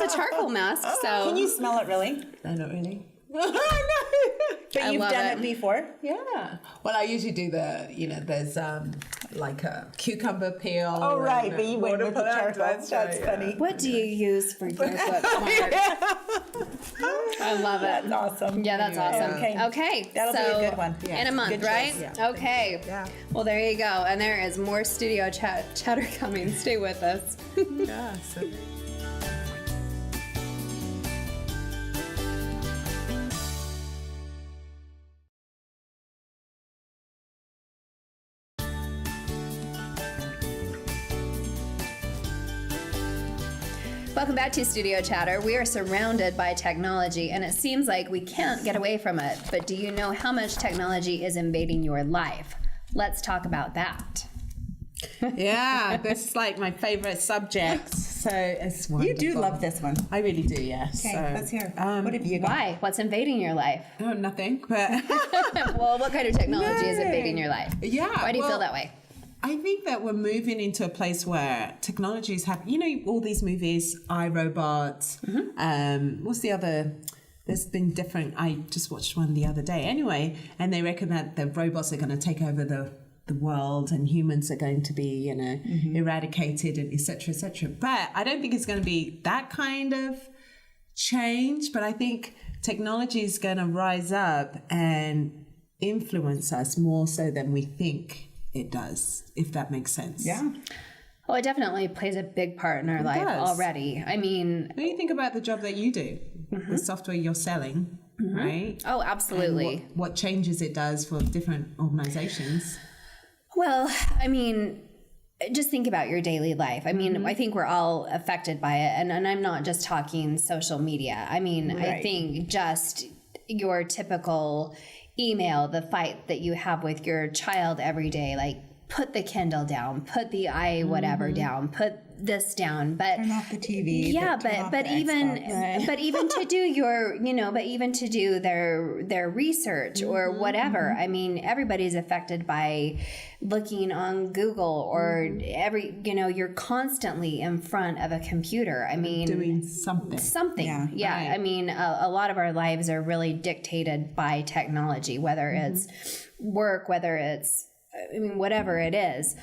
it's a charcoal mask. So Can you smell it really? No, not really. But I you've love done it. it before? Yeah. Well, I usually do there's like a cucumber peel. Oh, right. and But you went with the watermelon. charcoal. That's That's right, funny. what do you use for your book, Mark? I love it. That's awesome. Yeah, that's awesome. Okay. Okay. That'll be so a good one. In Yeah. a month, Good right? choice. Okay. Yeah. Well, there you go. And there is more studio chatter coming. Stay with us. Yeah. So. Welcome back to Studio Chatter. We are surrounded by technology, and it seems like we can't get away from it. But do you know how much technology is invading your life? Let's talk about that. Yeah, this is like my favorite subject. So it's You wonderful. do love this one. I really do, yes. Okay, So, let's hear. What have you got? Why? What's invading your life? Oh, nothing. But Well, what kind of technology is invading your life? yeah. Why do you feel well, that way? I think that we're moving into a place where technology is happening. You know, all these movies, iRobot. What's the other? There's been different. I just watched one the other day. Anyway, and they reckon that the robots are going to take over the world and humans are going to be, eradicated and et cetera, But I don't think it's going to be that kind of change. But I think technology is going to rise up and influence us more so than we think it does, if that makes sense. Yeah. Well, it definitely plays a big part in our life does. already. I mean, When you think about the job that you do, the software you're selling, right? oh, absolutely. What changes it does for different organizations. Well, I mean, just think about your daily life. I mean, I think we're all affected by it. And I'm not just talking social media. I mean, I think just your typical email, the fight that you have with your child every day, like put the Kindle down, put the whatever down, put this down, but Turn off the TV. yeah, turn off but the even Xbox. but even to do your but even to do their research or whatever. I mean, everybody's affected by looking on Google or you're constantly in front of a computer. I mean, Doing something. yeah. right. I mean, a lot of our lives are really dictated by technology, whether it's work, whether it's whatever it is.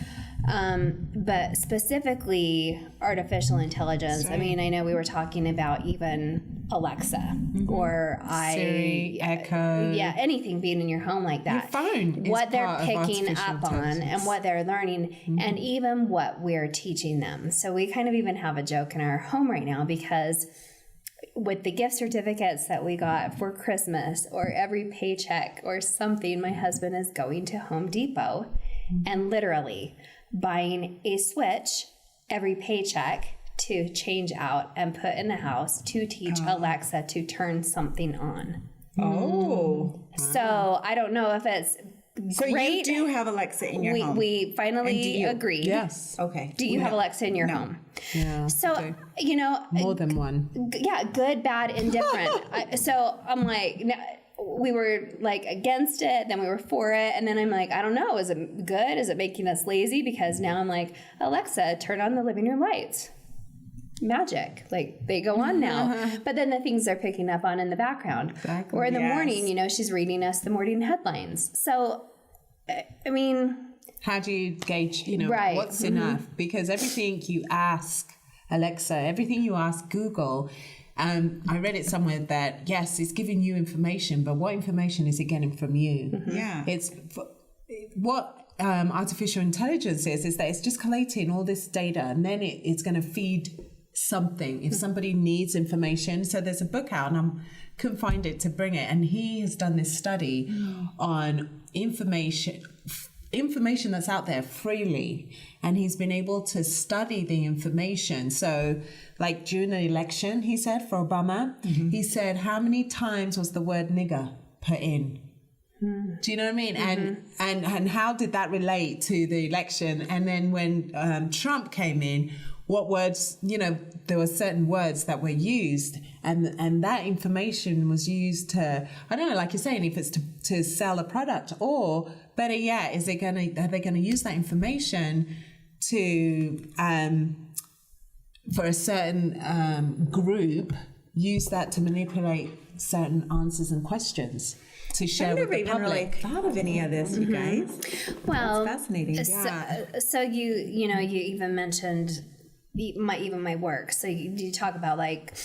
But specifically artificial intelligence. I mean, I know we were talking about even Alexa or Siri, Echo. yeah, anything being in your home like that. Your phone is what they're part of picking artificial up on intelligence. and what they're learning and even what we're teaching them. So we kind of even have a joke in our home right now because with the gift certificates that we got for Christmas or every paycheck or something, my husband is going to Home Depot and literally buying a switch every paycheck to change out and put in the house to teach Alexa to turn something on. Oh. So I don't know if it's So great. you do have Alexa in your home? We finally agreed. Yes. Okay. Do you have Alexa in your home? Yeah. So, More than one. yeah, good, bad, indifferent. So I'm like, we were like against it, then we were for it, and then I'm like, I don't know, is it good? Is it making us lazy? Because now I'm like, Alexa, turn on the living room lights. Magic, like they go on now. But then the things they're picking up on in the background, or in the morning, she's reading us the morning headlines. So, I mean, How do you gauge, Right. what's enough? Because everything you ask Alexa, everything you ask Google, I read it somewhere that, yes, it's giving you information, but what information is it getting from you? Yeah. It's what artificial intelligence is that it's just collating all this data and then it's going to feed something, if somebody needs information. So there's a book out, and I couldn't find it to bring it. And he has done this study on information that's out there freely. And he's been able to study the information. So like during the election, he said, for Obama, he said, how many times was the word nigger put in? Do you know what I mean? And how did that relate to the election? And then when Trump came in, what words, there were certain words that were used, and that information was used to, I don't know, like you're saying, if it's to sell a product, or better yet, are they going to use that information to, for a certain group, use that to manipulate certain answers and questions to share with the public? I've never even really thought of any of this, you guys. Well, That's fascinating. so you even mentioned even my work. So you talk about like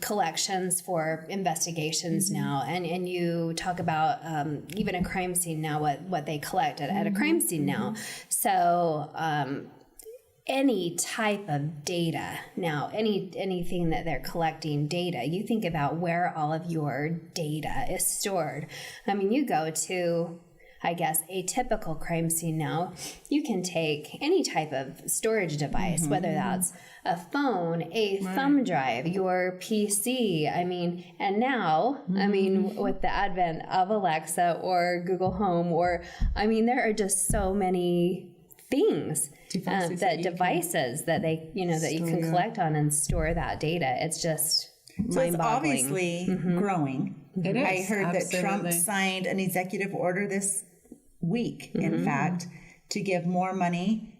collections for investigations now, and you talk about even a crime scene now, what they collect at a crime scene now. So any type of data now, anything that they're collecting data, you think about where all of your data is stored. I mean, you go to, I guess, a typical crime scene now, you can take any type of storage device, whether that's a phone, a thumb drive, your PC. I mean, and now, I mean, with the advent of Alexa or Google Home, there are just so many things devices that they that you can collect on and store that data. It's just So it's mind-boggling. obviously growing. It is, I heard that Trump absolutely. signed an executive order this week, in fact, to give more money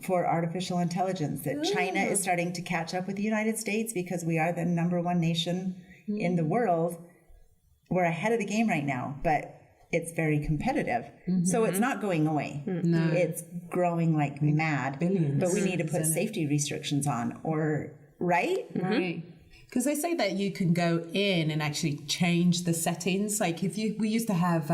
for artificial intelligence. That China is starting to catch up with the United States because we are the #1 nation in the world. We're ahead of the game right now, but it's very competitive. So it's not going away. No. It's growing like mad. Billions. But we need to put safety restrictions on, right? Right. Because they say that you can go in and actually change the settings. Like we used to have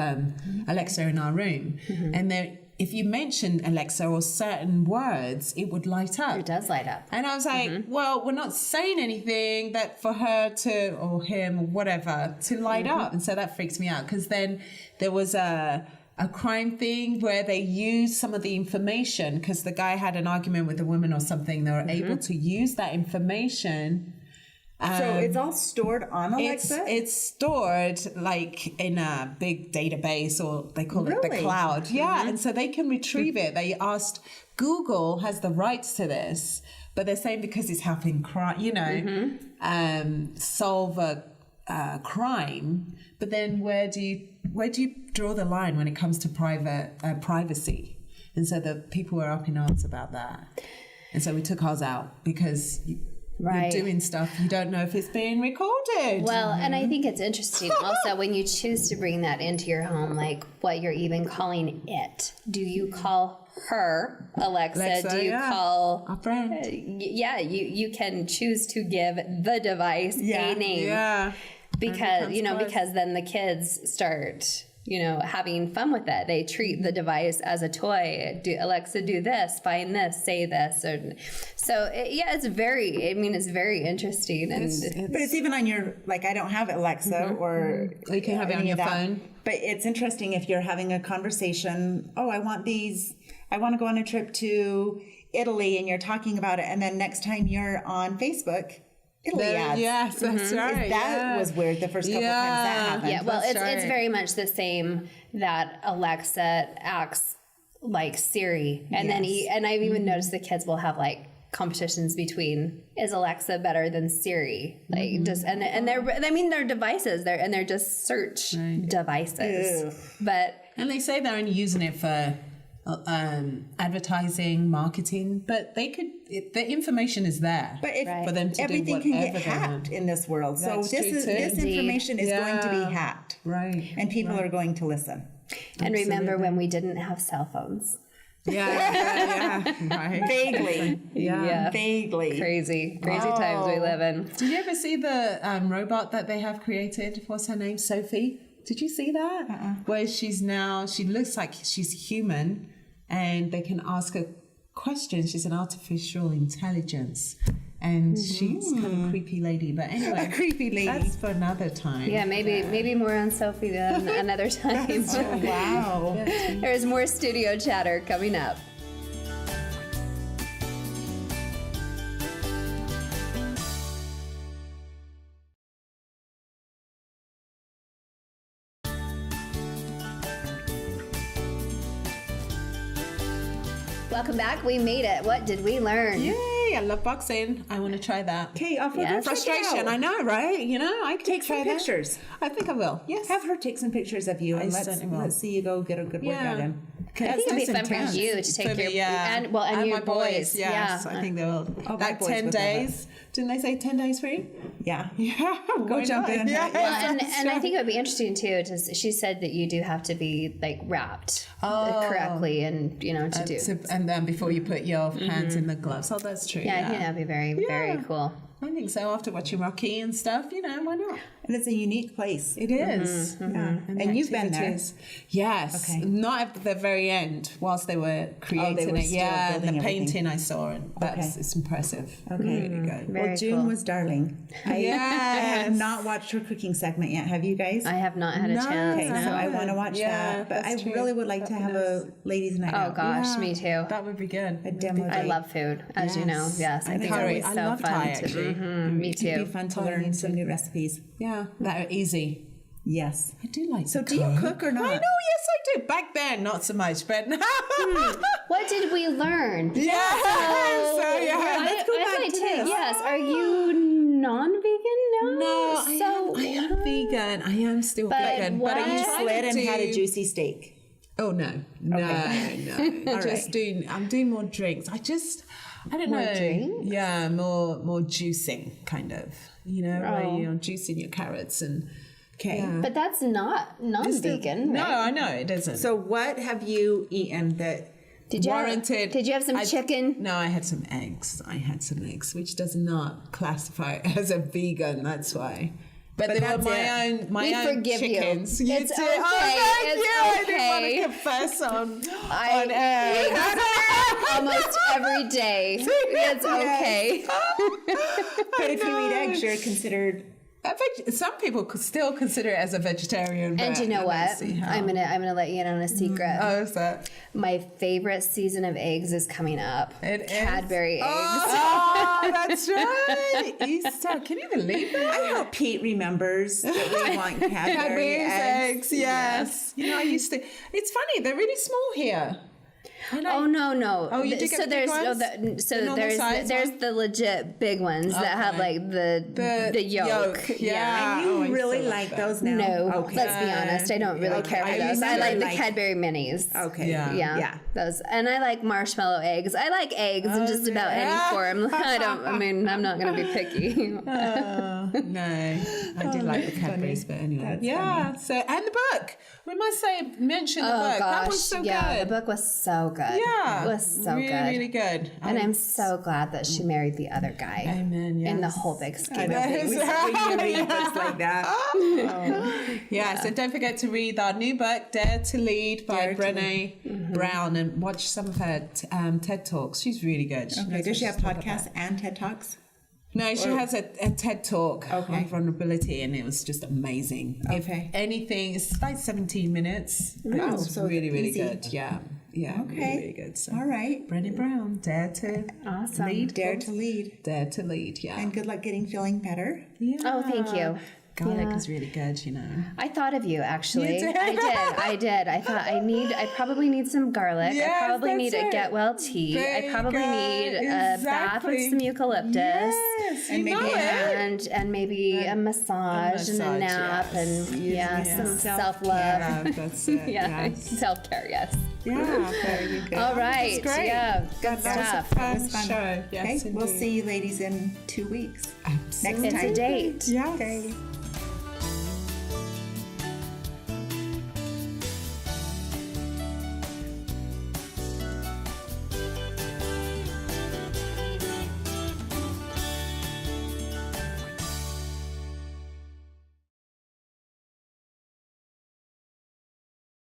Alexa in our room, and if you mentioned Alexa or certain words, it would light up. It does light up. And I was like, well, we're not saying anything that for her to, or him, or whatever, to light up. And so that freaks me out, because then there was a crime thing where they used some of the information, because the guy had an argument with a woman or something. They were able to use that information. So it's all stored on Alexa? It's stored like in a big database, or they call it the Really? cloud. Yeah, and so they can retrieve it. They asked, Google has the rights to this, but they're saying because it's helping solve a crime. But then where do you draw the line when it comes to privacy? And so the people were up in arms about that. And so we took ours out because you're doing stuff you don't know if it's being recorded. Well, and I think it's interesting also when you choose to bring that into your home, like what you're even calling it. Do you call her Alexa? Do you call our friend? You can choose to give the device a name. Yeah. Because because then the kids start having fun with it. They treat the device as a toy. Alexa, do this, find this, say this. It's very interesting. But it's even on your, like, I don't have Alexa or you can have it on your phone. But it's interesting if you're having a conversation, I want to go on a trip to Italy, and you're talking about it, and then next time you're on Facebook, Italy ads. Yes, that's right. That was weird the first couple times that happened. Yeah, well, it's very much the same that Alexa acts like Siri, and then I've even noticed the kids will have like competitions between, is Alexa better than Siri? Like they're devices, they're just search devices. Ew. And they say they're only using it for advertising, marketing, but the information is there. But for them to everything do can whatever get hacked in this world. So That's true too. this information is going to be hacked. Right. And people are going to listen. And remember when we didn't have cell phones? Yeah. Right. Vaguely. Vaguely. Crazy times we live in. Did you ever see the robot that they have created? What's her name? Sophie? Did you see that? Where she looks like she's human, and they can ask her questions. She's an artificial intelligence. and she's kind of a creepy lady. But anyway, A creepy lady. That's for another time. Yeah, maybe more on Sophie than another time. Wow. There's more studio chatter coming up. Welcome back. We made it. What did we learn? Yay! I love boxing. I want to try that. Okay, off we Yes. go. Frustration. I know, right? You know, I could Take try some that. pictures. I think I will. Yes. Have her take some pictures of you, and certainly will. let's see you go get a good workout in. I think it'd be That's fun intense. for you to take For me, your yeah. and your my boys. Yes, Yeah. I think they will. my Like boys 10 would love it. days. Didn't they say 10 days free? Yeah. Yeah. Go jump in. Yeah. Well, and I think it would be interesting too. She said that you do have to be like wrapped correctly, and to do. And then before you put your hands in the gloves. Oh, that's true. Yeah, I think that'd be very very cool. I think so. After watching Rocky and stuff, why not? And it's a unique place. It is. Yeah. And you've been there. Yes. Okay. Not at the very end, whilst they were creating were it. still Yeah, the building everything. painting I saw, and Okay. it's impressive. Okay. Really good. Very Well, June cool. was darling. I have not watched her cooking segment yet. Have you guys? I have not had a chance. Okay, so I want to watch Yeah, that. But I that's true. really would like to have a ladies' night Oh out. gosh, me too. That would be good. A demo I date. love food, as you know. Yes, I think Curry. it's I so love fun Thai, to. actually. Me It'd be too. fun to learn some new recipes. Yeah, that are easy. Yes. I do like. So do you cook or not? I know. Yes, I do. Back then, not so much, but now. What did we learn? Yeah. So yeah. I might take. Yes. Are you non-vegan? No, So I am vegan. I am still But vegan. what- But I'm You trying Slid to and had a do- juicy steak. Oh no, no. All Just right. doing. I'm doing more drinks. I don't More know. drinks? Yeah, more juicing kind of. Where Oh. you're juicing your carrots and. Okay. Yeah. But that's not non-vegan. No, right? I know it isn't. So what have you eaten that Did you warranted. Did you have some chicken? No, I had some eggs. Which does not classify as a vegan. That's why. But they were that's it. my We own forgive you. chickens. It's did. okay. Oh, thank It's you. okay. I didn't want to confess on I eggs. almost every day. It's okay. But if you eat eggs, you're considered. Some people could still consider it as a vegetarian. And but you know I don't what? see how. I'm gonna let you in on a secret. Oh, is that? My favorite season of eggs is coming up. It is? Cadbury eggs. Oh, that's right. Easter. Can you believe that? I hope Pete remembers that we want Cadbury Cadbury's eggs. eggs, yes. I used to. It's funny. They're really small here. Oh no! Oh, you do get so the big there's ones? The normal size there's one? the legit big ones that have Okay. like the yolk. Yeah. And you Oh, I really still like that. those now? No, Okay. let's be honest. I don't really care for I those. I remember, like the like- Cadbury minis. Okay. Yeah. Yeah, those, and I like marshmallow eggs. I like eggs in just about any form. I'm not going to be picky. No, I did like the Cadbury's, but anyway. That's So, and the book. We must say, mention the Oh book. gosh, That was so yeah, good. the book was so good. Yeah. it was so really, good. really good. And I'm so glad that she married the other guy. Amen, In the yes. whole big scheme of Yes. things. We read books like that. Yeah, so don't forget to read our new book, Dare to Lead by Dare to Brené Brown, and watch some of her TED Talks. She's really good. She Okay. knows Does she what have she's talking podcasts and TED Talks? No, she has a TED Talk Okay. on vulnerability, and it was just amazing. Okay. If anything, it's like 17 minutes. But Oh, it's so really, really easy. good. Yeah. Yeah. Okay. Really, really good. So, All right. Brené Brown, Dare to Awesome. Lead. Dare to lead. Dare to Lead, yeah. And good luck feeling better. Yeah. Oh, thank you. Garlic Yeah. is really good, I thought of you actually. You did? I did. I thought I probably need some garlic. Yes, I probably need that's a it. get well tea. There I you probably go. need a bath with Exactly. some eucalyptus. Yes, And you maybe know a- it. And maybe a massage and a massage, nap yes. and some self love. Yeah, that's it. Yeah, Yes. self care. Yes. Yeah, very good. All right. great. Yeah. Good That was stuff. a fun was fun. show. Yes, Okay. We'll indeed. see you ladies in 2 weeks. Absolutely. Next It's time. a date. Yes. Okay.